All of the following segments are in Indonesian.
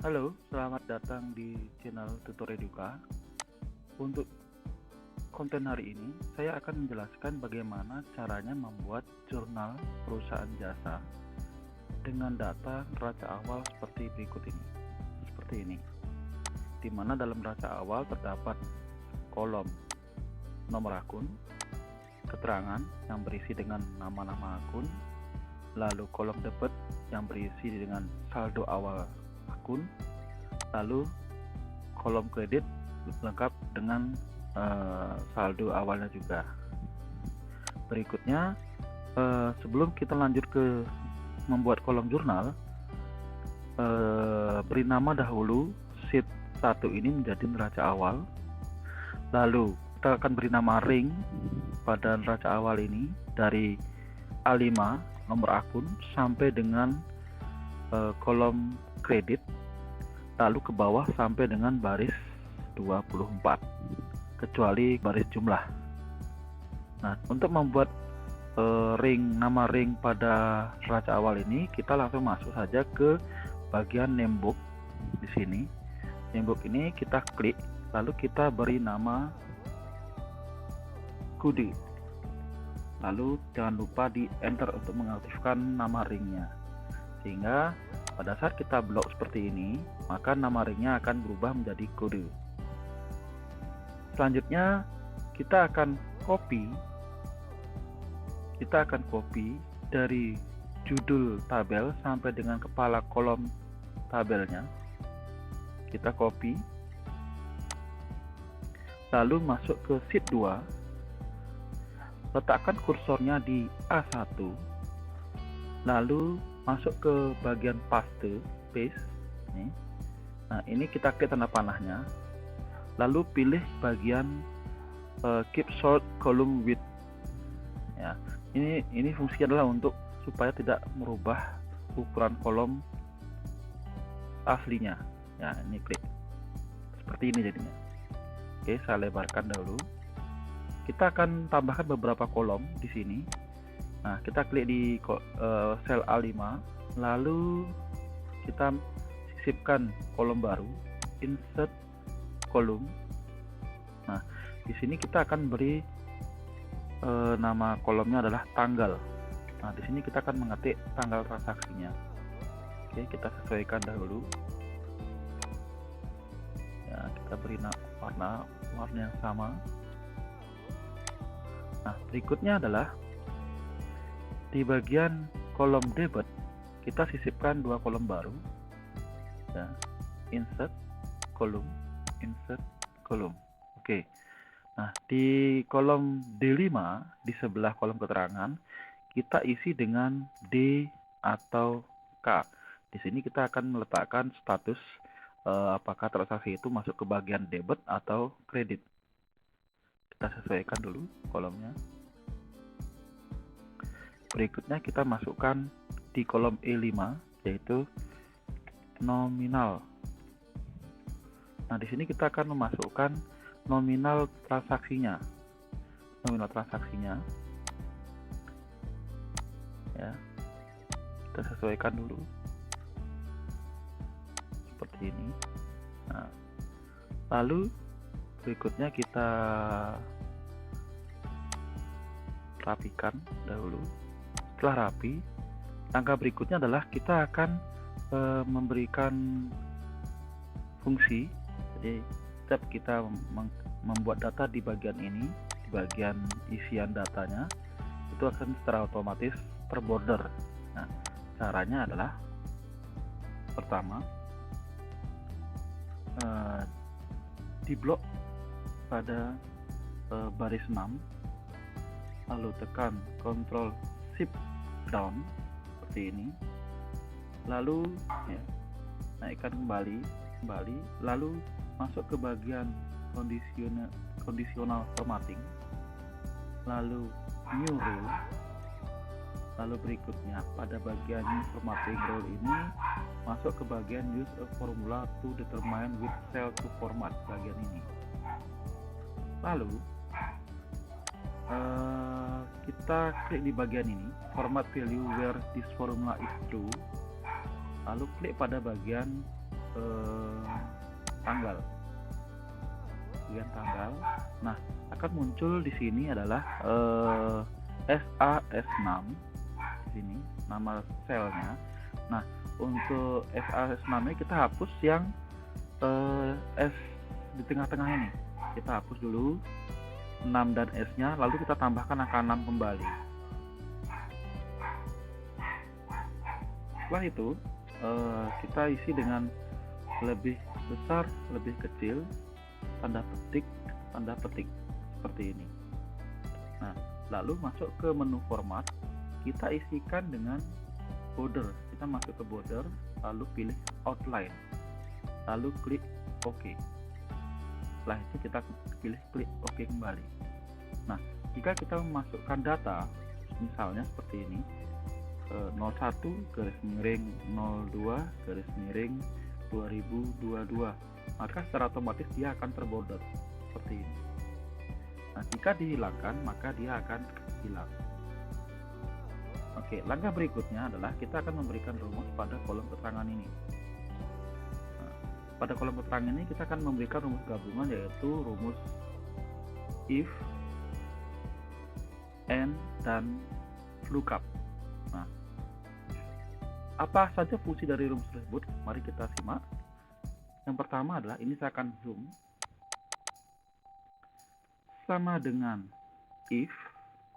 Halo, selamat datang di channel Tutor Eduka. Untuk konten hari ini, saya akan menjelaskan bagaimana caranya membuat jurnal perusahaan jasa dengan data neraca awal seperti berikut ini. Seperti ini. Di mana dalam neraca awal terdapat kolom nomor akun, keterangan yang berisi dengan nama-nama akun, lalu kolom debit yang berisi dengan saldo awal akun, lalu kolom kredit lengkap dengan saldo awalnya juga. Berikutnya, sebelum kita lanjut ke membuat kolom jurnal, beri nama dahulu sheet 1 ini menjadi neraca awal, lalu kita akan beri nama ring pada neraca awal ini dari A5 nomor akun sampai dengan kolom kredit, lalu ke bawah sampai dengan baris 24 kecuali baris jumlah. Nah, untuk membuat nama ring pada neraca awal ini, kita langsung masuk saja ke bagian namebook. Di sini namebook ini kita klik, lalu kita beri nama kode, lalu jangan lupa di enter untuk mengaktifkan nama ringnya, sehingga pada saat kita blok seperti ini, maka nama ringnya akan berubah menjadi kode. Selanjutnya kita akan copy dari judul tabel sampai dengan kepala kolom tabelnya. Kita copy, lalu masuk ke sheet 2, letakkan kursornya di A1, lalu masuk ke bagian paste. Nah, ini kita klik tanda panahnya, lalu pilih bagian keep short column width. Ya, ini fungsinya adalah untuk supaya tidak merubah ukuran kolom aslinya. Ya, ini klik seperti ini jadinya. Oke, saya lebarkan dahulu. Kita akan tambahkan beberapa kolom di sini. Nah, kita klik di sel A5, lalu kita sisipkan kolom baru, insert kolom. Nah, di sini kita akan beri nama kolomnya adalah tanggal. Nah, di sini kita akan mengetik tanggal transaksinya. Oke, kita sesuaikan dahulu. Ya, kita beri warna yang sama. Nah, berikutnya adalah di bagian kolom debit, kita sisipkan dua kolom baru. Ya, insert kolom. Oke. Nah, di kolom D5 di sebelah kolom keterangan, kita isi dengan D atau K. Di sini kita akan meletakkan status apakah transaksi itu masuk ke bagian debit atau kredit. Kita sesuaikan dulu kolomnya. Berikutnya kita masukkan di kolom E5, yaitu nominal. Nah, di sini kita akan memasukkan nominal transaksinya. Ya, kita sesuaikan dulu seperti ini. Nah, lalu berikutnya kita rapikan dahulu. Setelah rapi, langkah berikutnya adalah kita akan memberikan fungsi. Jadi setiap kita membuat data di bagian ini, di bagian isian datanya, itu akan secara otomatis terborder. Nah, caranya adalah pertama, di blok pada baris 6, lalu tekan Ctrl Shift down seperti ini, lalu ya, naikkan kembali, lalu masuk ke bagian conditional formatting, lalu new rule, lalu berikutnya pada bagian new formatting rule ini masuk ke bagian use a formula to determine which cell to format, bagian ini. Lalu kita klik di bagian ini, format value where this formula is true, lalu klik pada bagian tanggal, bagian tanggal. Nah, akan muncul di sini adalah SAS6 di sini nama selnya. Nah, untuk SAS6 ini kita hapus yang S di tengah-tengah ini. Kita hapus dulu 6 dan S-nya, lalu kita tambahkan angka 6 kembali. Setelah itu kita isi dengan lebih besar, lebih kecil, tanda petik seperti ini. Nah, lalu masuk ke menu format, kita isikan dengan border. Kita masuk ke border, lalu pilih outline, lalu klik OK. Setelah itu kita pilih klik OK kembali. Nah, jika kita memasukkan data, misalnya seperti ini, 01/02/2022, maka secara otomatis dia akan terborder seperti ini. Nah, jika dihilangkan maka dia akan hilang. Oke, langkah berikutnya adalah kita akan memberikan rumus pada kolom keterangan ini. Nah, pada kolom keterangan ini kita akan memberikan rumus gabungan, yaitu rumus if, and, dan lookup. Nah, apa saja fungsi dari rumus tersebut? Mari kita simak. Yang pertama adalah, ini saya akan zoom, sama dengan if,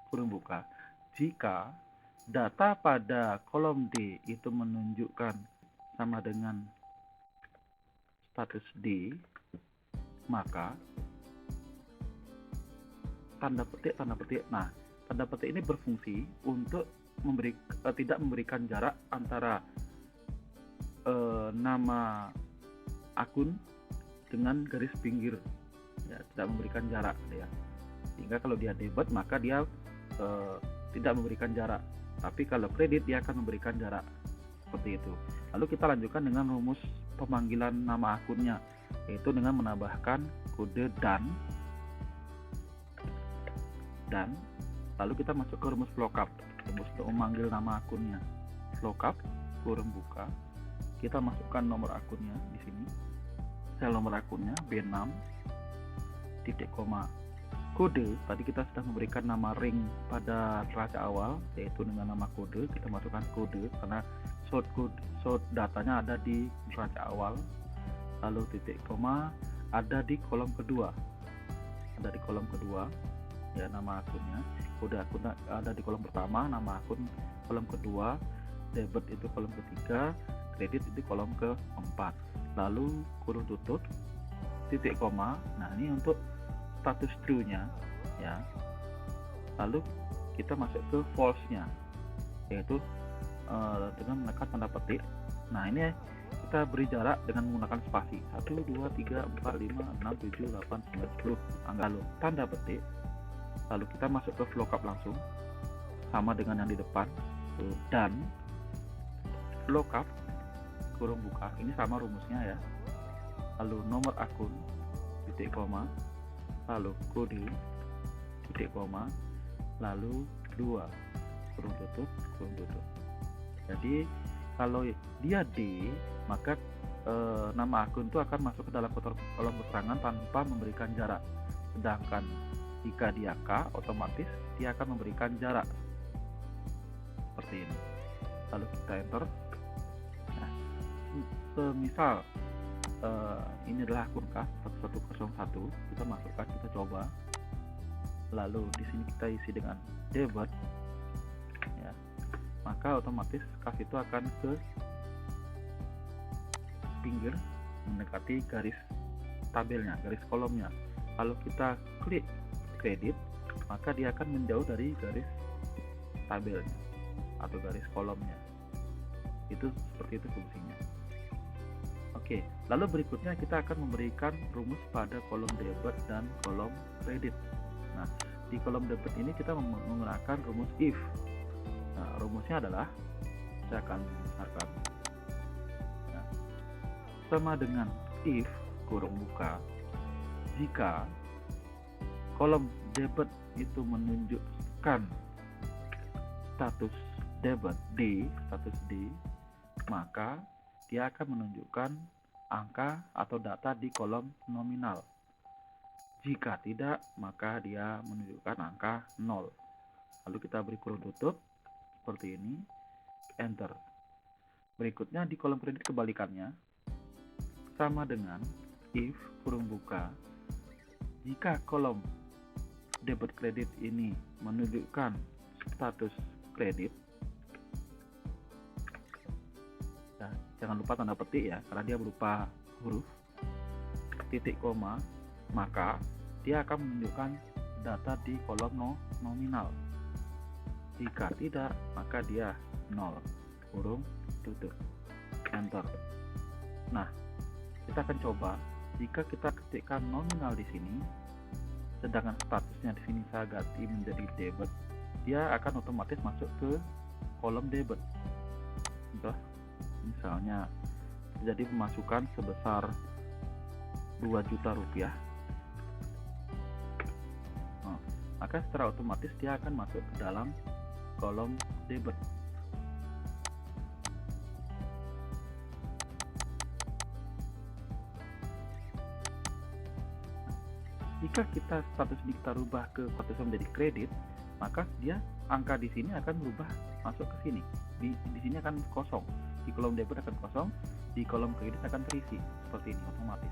kurung buka, jika data pada kolom D itu menunjukkan sama dengan status D, maka tanda petik. Nah, tanda petik ini berfungsi untuk tidak memberikan jarak antara nama akun dengan garis pinggir, ya, tidak memberikan jarak, ya. Sehingga kalau dia debit maka dia tidak memberikan jarak, tapi kalau kredit dia akan memberikan jarak, seperti itu. Lalu kita lanjutkan dengan rumus pemanggilan nama akunnya, yaitu dengan menambahkan kode dan lalu kita masuk ke rumus lookup, rumus untuk memanggil nama akunnya. Lookup, kurung buka, kita masukkan nomor akunnya di sini, sel nomor akunnya B6, titik koma, kode. Tadi kita sudah memberikan nama ring pada neraca awal, yaitu dengan nama kode. Kita masukkan kode karena source datanya ada di neraca awal. Lalu titik koma ada di kolom kedua, ya, nama akunnya. Kode akun ada di kolom pertama, nama akun kolom kedua, debit itu kolom ketiga, kredit itu kolom keempat. Lalu kurung tutup, titik koma. Nah, ini untuk status true-nya, ya. Lalu kita masuk ke false-nya, yaitu dengan menekan tanda petik. Nah, ini kita beri jarak dengan menggunakan spasi, 1, 2, 3, 4, 5, 6, 7, 8, 9, 10 angka. Lalu tanda petik, lalu kita masuk ke lookup langsung, sama dengan yang di depan, dan lookup kurung buka, ini sama rumusnya, ya. Lalu nomor akun, titik koma, lalu kode, titik koma, lalu 2, kurung tutup. Jadi kalau dia D, maka nama akun itu akan masuk ke dalam kolom keterangan tanpa memberikan jarak. Sedangkan jika dia K, otomatis dia akan memberikan jarak seperti ini. Lalu kita enter. Nah, semisal ini adalah akun K 1101, kita masukkan, kita coba. Lalu di sini kita isi dengan debit, ya, maka otomatis kas itu akan ke pinggir mendekati garis tabelnya, garis kolomnya. Kalau kita klik kredit, maka dia akan menjauh dari garis tabelnya atau garis kolomnya. Itu seperti itu fungsinya. Oke, lalu berikutnya kita akan memberikan rumus pada kolom debit dan kolom kredit. Nah, di kolom debit ini kita menggunakan rumus if. Nah, rumusnya adalah, saya akan besarkan, nah, sama dengan if, kurung buka, jika kolom debit itu menunjukkan status debit D, maka dia akan menunjukkan angka atau data di kolom nominal. Jika tidak, maka dia menunjukkan angka 0. Lalu kita beri kurung tutup seperti ini, enter. Berikutnya di kolom kredit kebalikannya, sama dengan if kurung buka, jika kolom debit kredit ini menunjukkan status kredit, nah, jangan lupa tanda petik ya, karena dia berupa huruf, titik koma, maka dia akan menunjukkan data di kolom nominal. Jika tidak, maka dia 0, kurung tutup, enter. Nah, kita akan coba jika kita ketikkan nominal di sini, sedangkan statusnya di sini saya ganti menjadi debit, dia akan otomatis masuk ke kolom debit. Contoh, misalnya jadi pemasukan sebesar 2 juta rupiah. Maka secara otomatis dia akan masuk ke dalam kolom debit. Jika kita status ini kita rubah ke status menjadi kredit, maka dia angka di sini akan berubah masuk ke sini. Di sini akan kosong. Di kolom debit akan kosong, di kolom kredit akan terisi seperti ini otomatis.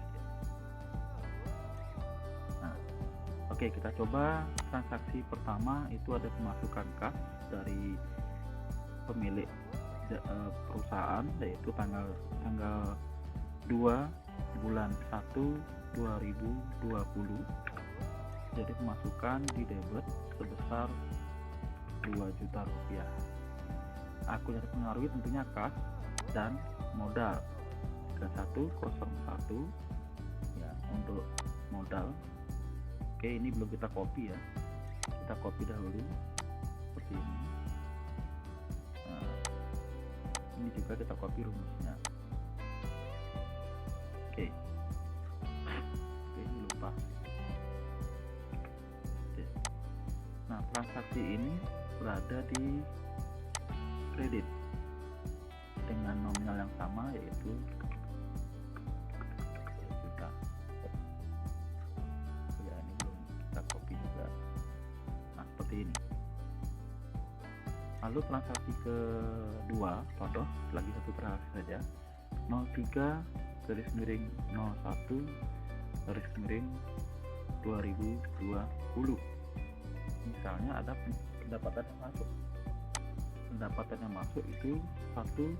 Oke, kita coba transaksi pertama. Itu ada pemasukan kas dari pemilik perusahaan, yaitu tanggal 2 bulan 1 2020. Jadi pemasukan di debit sebesar 2 juta rupiah. Akun yang dipengaruhi tentunya kas dan modal 3101 ya untuk modal. Oke, ini belum kita copy ya, kita copy dahulu seperti ini. Nah, ini juga kita copy rumusnya. Oke, ini lupa. Oke. Nah, transaksi ini berada di kredit dengan nominal yang sama, yaitu juta. Ya, ini belum kita copy juga. Nah, seperti ini. Lalu transaksi kedua, contoh lagi satu transaksi saja, 03-01-2020. Misalnya ada pendapatan yang masuk. Pendapatan yang masuk itu 101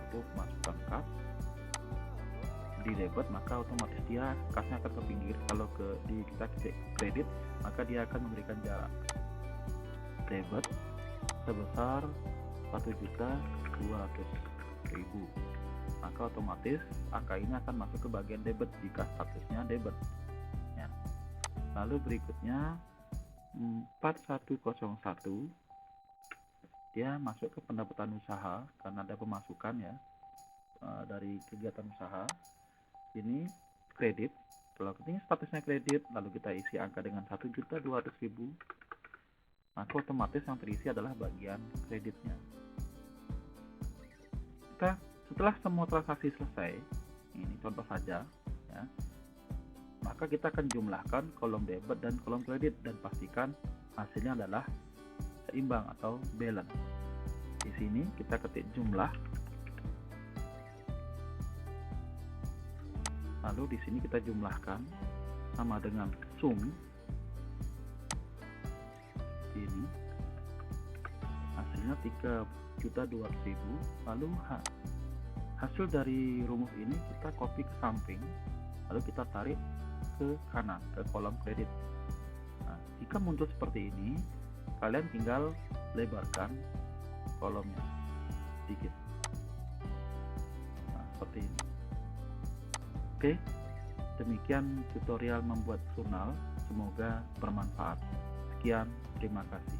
untuk masukan kas di debit, maka otomatis dia kasnya akan ke pinggir. Kalau kita ketik kredit, maka dia akan memberikan jarak debit sebesar 1.200.000, maka otomatis angka ini akan masuk ke bagian debit jika statusnya debit ya. Lalu berikutnya 4101, dia masuk ke pendapatan usaha karena ada pemasukan ya dari kegiatan usaha. Ini kredit. Kalau ini statusnya kredit, lalu kita isi angka dengan 1.200.000, maka otomatis yang terisi adalah bagian kreditnya. Setelah semua transaksi selesai, ini contoh saja ya, maka kita akan jumlahkan kolom debit dan kolom kredit dan pastikan hasilnya adalah seimbang atau balance. Di sini kita ketik jumlah, lalu di sini kita jumlahkan sama dengan sum. Ini hasilnya 3.200.000. Lalu hasil dari rumus ini kita copy ke samping, lalu kita tarik ke kanan ke kolom kredit. Nah, jika muncul seperti ini, kalian tinggal lebarkan kolomnya sedikit. Nah, seperti ini. Oke, demikian tutorial membuat jurnal. Semoga bermanfaat. Sekian, terima kasih.